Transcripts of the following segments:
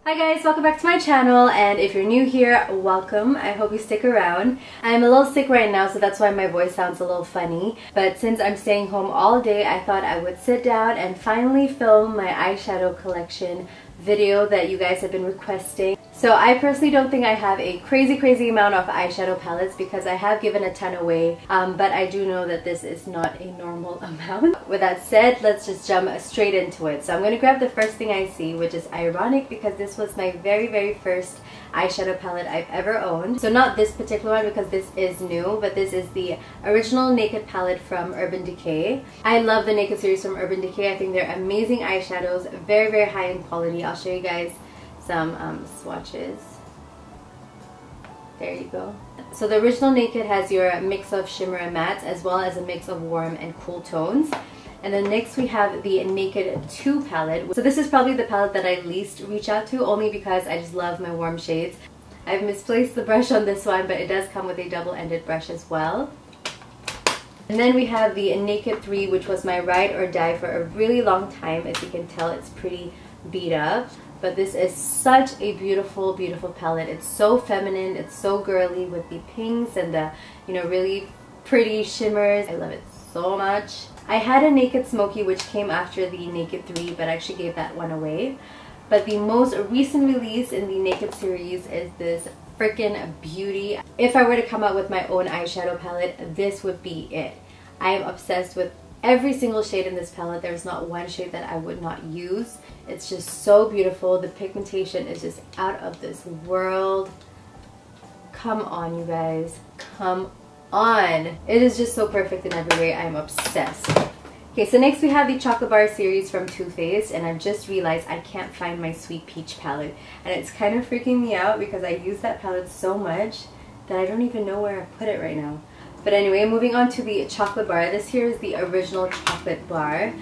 Hi guys, welcome back to my channel, and if you're new here, welcome. I hope you stick around. I'm a little sick right now, so that's why my voice sounds a little funny. But since I'm staying home all day, I thought I would sit down and finally film my eyeshadow collection video that you guys have been requesting. So I personally don't think I have a crazy amount of eyeshadow palettes because I have given a ton away, but I do know that this is not a normal amount. With that said, let's just jump straight into it. So I'm going to grab the first thing I see, which is ironic because this was my very first eyeshadow palette I've ever owned. So not this particular one because this is new, but this is the original Naked palette from Urban Decay. I love the Naked series from Urban Decay. I think they're amazing eyeshadows, very high in quality. I'll show you guys some swatches. There you go. So the original Naked has your mix of shimmer and mattes as well as a mix of warm and cool tones. And then next we have the Naked 2 palette. So this is probably the palette that I least reach out to, only because I just love my warm shades. I've misplaced the brush on this one, but it does come with a double-ended brush as well. And then we have the Naked 3, which was my ride or die for a really long time. As you can tell, it's pretty beat up. But this is such a beautiful palette. It's so feminine, it's so girly with the pinks and the, really pretty shimmers. I love it so much. I had a Naked Smoky which came after the Naked 3, but I actually gave that one away. But the most recent release in the Naked series is this freaking beauty. If I were to come out with my own eyeshadow palette, this would be it. I am obsessed with every single shade in this palette. There's not one shade that I would not use. It's just so beautiful. The pigmentation is just out of this world. Come on, you guys. Come on. It is just so perfect in every way. I'm obsessed. Okay, so next we have the Chocolate Bar series from Too Faced, and I've just realized I can't find my Sweet Peach palette. And it's kind of freaking me out because I use that palette so much that I don't even know where I put it right now. But anyway, moving on to the Chocolate Bar. This here is the original Chocolate Bar.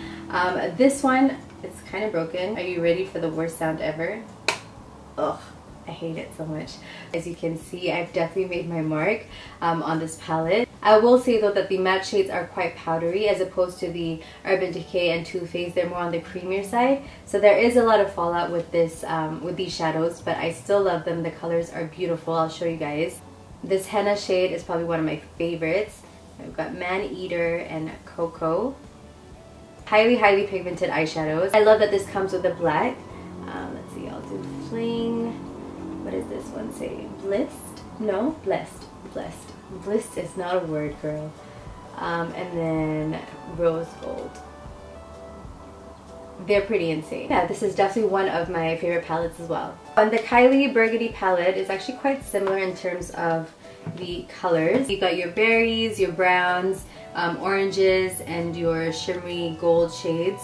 This one, it's kind of broken. Are you ready for the worst sound ever? Ugh, I hate it so much. As you can see, I've definitely made my mark on this palette. I will say though that the matte shades are quite powdery as opposed to the Urban Decay and Too Faced. They're more on the creamier side. So there is a lot of fallout with this, with these shadows, but I still love them. The colors are beautiful. I'll show you guys. This henna shade is probably one of my favorites. I've got Maneater and Cocoa. Highly pigmented eyeshadows. I love that this comes with a black. Let's see, I'll do Fling. What does this one say? Blissed? No, Blessed. Blessed. Blissed is not a word, girl. And then Rose Gold. They're pretty insane. Yeah, this is definitely one of my favorite palettes as well. On the KYLIE Burgundy palette, it's actually quite similar in terms of the colors. You got your berries, your browns, oranges, and your shimmery gold shades.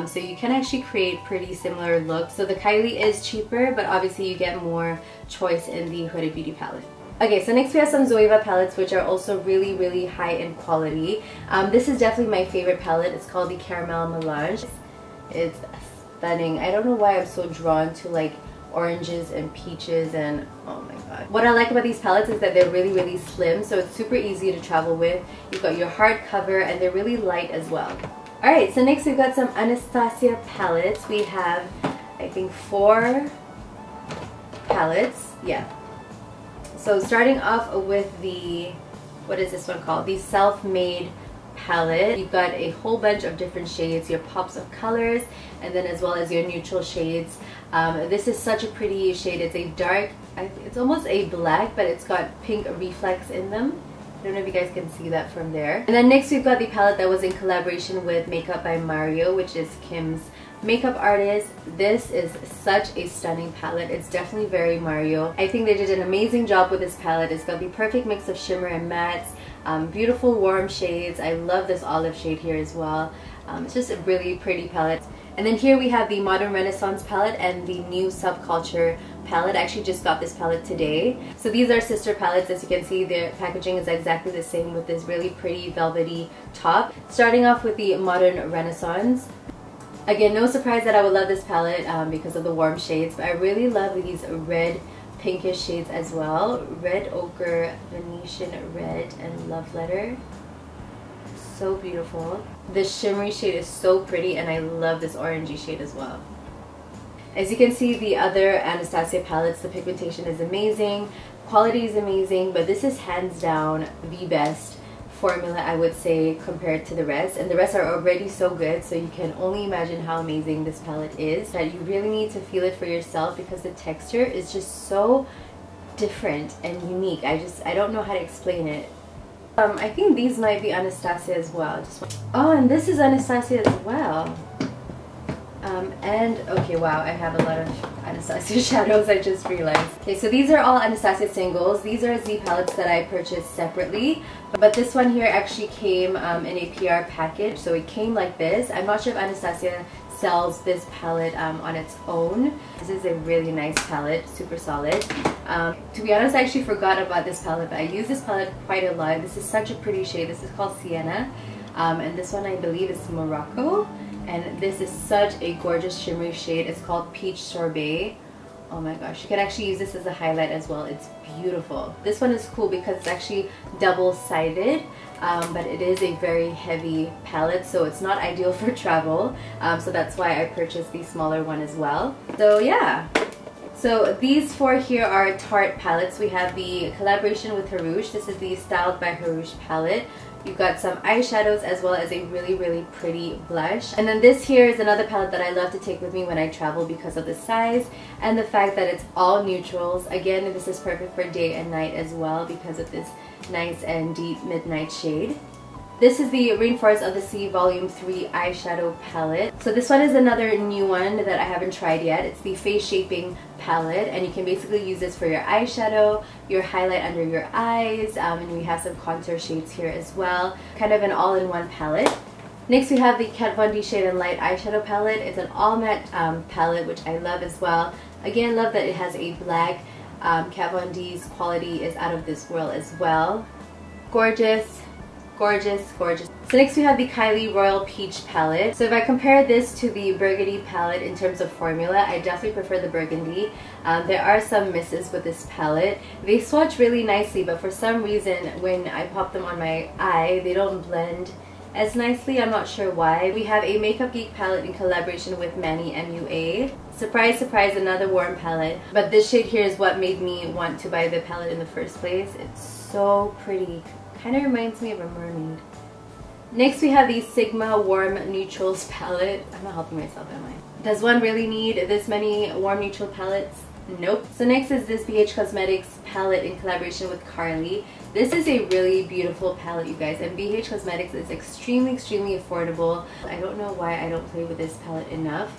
So you can actually create pretty similar looks. So the KYLIE is cheaper, but obviously you get more choice in the HUDA Beauty palette. Okay, so next we have some Zoeva palettes which are also really high in quality. This is definitely my favorite palette. It's called the Caramel Melange. It's stunning. I don't know why I'm so drawn to like oranges and peaches, and oh my god. What I like about these palettes is that they're really slim, so it's super easy to travel with. You've got your hardcover and they're really light as well. Alright, so next we've got some Anastasia palettes. We have, I think, 4 palettes. Yeah. So starting off with the, what is this one called? The Self-Made palette. You've got a whole bunch of different shades, your pops of colors, and then as well as your neutral shades. This is such a pretty shade. It's a dark, it's almost a black, but it's got pink reflex in them. I don't know if you guys can see that from there. And then next we've got the palette that was in collaboration with Makeup by Mario, which is Kim's makeup artist. This is such a stunning palette. It's definitely very Mario. I think they did an amazing job with this palette. It's got the perfect mix of shimmer and mattes. Beautiful warm shades. I love this olive shade here as well. It's just a really pretty palette. And then here we have the Modern Renaissance palette and the new Subculture palette. I actually just got this palette today. So these are sister palettes. As you can see, their packaging is exactly the same with this really pretty velvety top. Starting off with the Modern Renaissance. Again, no surprise that I would love this palette because of the warm shades, but I really love these red pinkish shades as well. Red Ochre, Venetian Red, and Love Letter. So beautiful. The shimmery shade is so pretty, and I love this orangey shade as well. As you can see, the other Anastasia palettes, the pigmentation is amazing, quality is amazing, but this is hands down the best formula, I would say, compared to the rest. And the rest are already so good, so you can only imagine how amazing this palette is, that you really need to feel it for yourself because the texture is just so different and unique. I don't know how to explain it. I think these might be Anastasia as well. Oh, and this is Anastasia as well. And okay, wow, I have a lot of Anastasia shadows, I just realized. Okay, so these are all Anastasia singles. These are Z palettes that I purchased separately, but this one here actually came in a PR package, so it came like this. I'm not sure if Anastasia sells this palette on its own. This is a really nice palette, super solid. To be honest, I actually forgot about this palette, but I use this palette quite a lot. This is such a pretty shade. This is called Sienna, and this one I believe is Morocco. And this is such a gorgeous shimmery shade. It's called Peach Sorbet. Oh my gosh, you can actually use this as a highlight as well. It's beautiful. This one is cool because it's actually double-sided, but it is a very heavy palette, so it's not ideal for travel. So that's why I purchased the smaller one as well. So yeah. So these four here are Tarte palettes. We have the collaboration with HRUSH. This is the Styled by HRUSH palette. You've got some eyeshadows as well as a really, really pretty blush. And then this here is another palette that I love to take with me when I travel because of the size and the fact that it's all neutrals. Again, this is perfect for day and night as well because of this nice and deep midnight shade. This is the Rainforest of the Sea Volume 3 eyeshadow palette. So this one is another new one that I haven't tried yet. It's the Face Shaping palette, and you can basically use this for your eyeshadow, your highlight under your eyes, and we have some contour shades here as well. Kind of an all-in-one palette. Next we have the Kat Von D Shade and Light eyeshadow palette. It's an all matte palette, which I love as well. Again, love that it has a black. Kat Von D's quality is out of this world as well. Gorgeous. Gorgeous, gorgeous. So next we have the KYLIE Royal Peach palette. So if I compare this to the Burgundy palette in terms of formula, I definitely prefer the Burgundy. There are some misses with this palette. They swatch really nicely, but for some reason when I pop them on my eye, they don't blend as nicely. I'm not sure why. We have a Makeup Geek palette in collaboration with Manny MUA. Surprise, surprise, another warm palette. But this shade here is what made me want to buy the palette in the first place. It's so pretty. Kind of reminds me of a mermaid. Next we have the Sigma Warm Neutrals palette. I'm not helping myself, am I? Does one really need this many warm neutral palettes? Nope. So next is this BH Cosmetics palette in collaboration with CARLI. This is a really beautiful palette, you guys, and BH Cosmetics is extremely, extremely affordable. I don't know why I don't play with this palette enough,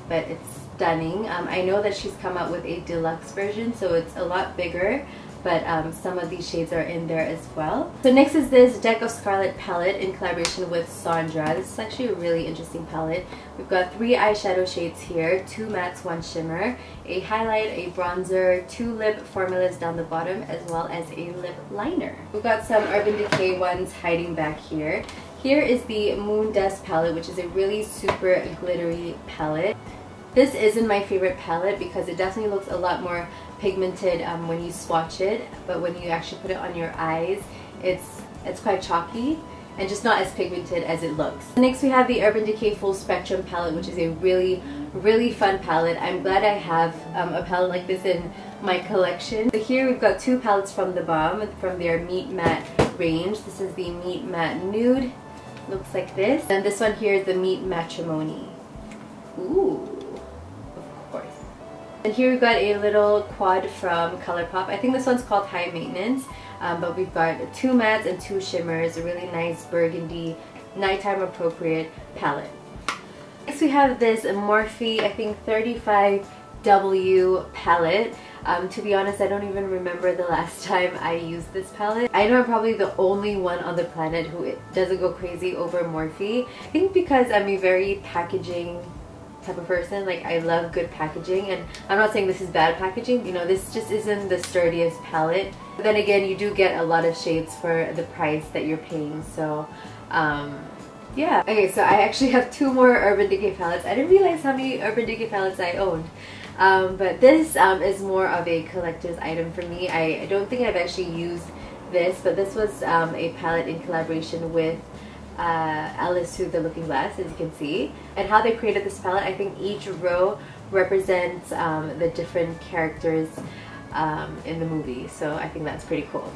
but it's stunning. I know that she's come out with a deluxe version, so it's a lot bigger, but some of these shades are in there as well. So next is this Deck of Scarlet palette in collaboration with SONJDRA. This is actually a really interesting palette. We've got 3 eyeshadow shades here, 2 mattes, 1 shimmer, a highlight, a bronzer, 2 lip formulas down the bottom, as well as a lip liner. We've got some Urban Decay ones hiding back here. Here is the MOONDUST palette, which is a really super glittery palette. This isn't my favorite palette because it definitely looks a lot more pigmented when you swatch it, but when you actually put it on your eyes, it's quite chalky and just not as pigmented as it looks. Next we have the Urban Decay Full Spectrum palette, which is a really, really fun palette. I'm glad I have a palette like this in my collection. So here we've got 2 palettes from The Balm from their Meat Matte range. This is the Meat Matte Nude. Looks like this. And this one here is the Meat Matrimony. Ooh. And here we've got a little quad from ColourPop. I think this one's called High Maintenance, but we've got 2 mattes and 2 shimmers, a really nice burgundy, nighttime appropriate palette. Next we have this Morphe, I think 35W palette. To be honest, I don't even remember the last time I used this palette. I know I'm probably the only one on the planet who doesn't go crazy over Morphe. I think because I'm a very packaging type of person. Like, I love good packaging, and I'm not saying this is bad packaging, you know, this just isn't the sturdiest palette. But then again, you do get a lot of shades for the price that you're paying, so yeah. Okay, so I actually have 2 more Urban Decay palettes. I didn't realize how many Urban Decay palettes I owned. But this is more of a collector's item for me. I don't think I've actually used this, but this was a palette in collaboration with Alice Through the Looking Glass, as you can see. And how they created this palette, I think each row represents the different characters in the movie. So I think that's pretty cool.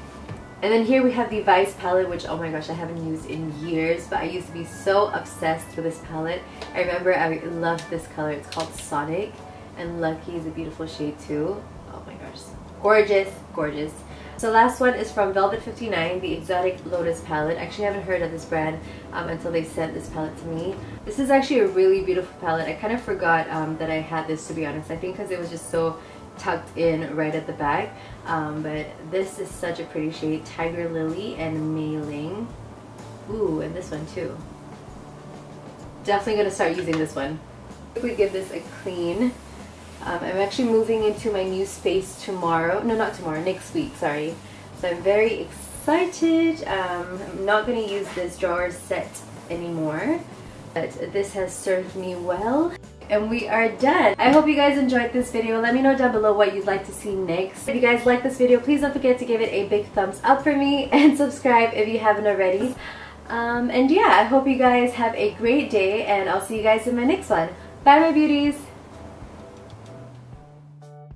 And then here we have the Vice palette, which, oh my gosh, I haven't used in years, but I used to be so obsessed with this palette. I remember I loved this color. It's called Sonic, and Lucky is a beautiful shade too. Oh my gosh, gorgeous, gorgeous. So last one is from Velvet 59, the Exotic Lotus palette. Actually, I haven't heard of this brand until they sent this palette to me. This is actually a really beautiful palette. I kind of forgot that I had this, to be honest. I think because it was just so tucked in right at the back. But this is such a pretty shade. Tiger Lily and Mailing. Ooh, and this one too. Definitely going to start using this one. If we give this a clean. I'm actually moving into my new space tomorrow. No, not tomorrow, next week, sorry. So I'm very excited. I'm not going to use this drawer set anymore, but this has served me well. And we are done. I hope you guys enjoyed this video. Let me know down below what you'd like to see next. If you guys like this video, please don't forget to give it a big thumbs up for me and subscribe if you haven't already. And yeah, I hope you guys have a great day, and I'll see you guys in my next one. Bye, my beauties!